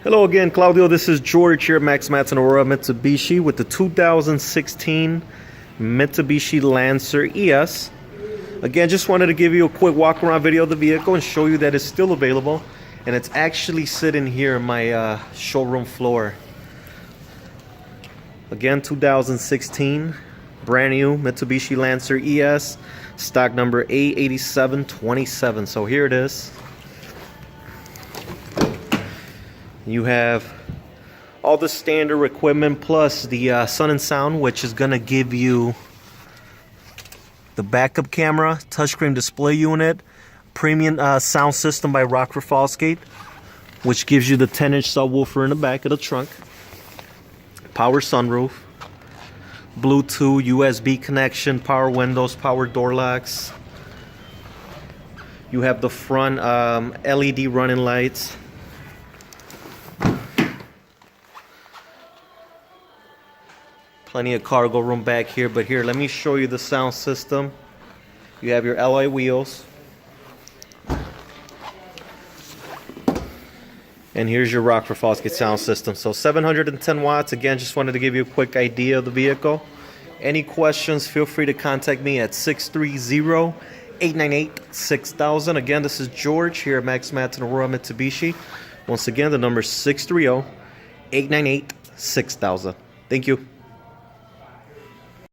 Hello again, Claudio. This is George here at Madsen Aurora Mitsubishi with the 2016 Mitsubishi Lancer ES. Again, just wanted to give you a quick walk around video of the vehicle and show you that it's still available, and it's actually sitting here on my showroom floor. Again, 2016 brand new Mitsubishi Lancer ES, stock number A8727. So here it is. You have all the standard equipment plus the Sun and Sound, which is going to give you the backup camera, touchscreen display unit, premium sound system by Rockford Fosgate, which gives you the 10-inch subwoofer in the back of the trunk, power sunroof, Bluetooth, USB connection, power windows, power door locks. You have the front LED running lights. Plenty of cargo room back here, but here, let me show you the sound system. You have your alloy wheels. And here's your Rockford Fosgate sound system. So 710 watts. Again, just wanted to give you a quick idea of the vehicle. Any questions, feel free to contact me at 630-898-6000. Again, this is George here at Madsen Aurora Mitsubishi. Once again, the number is 630-898-6000. Thank you.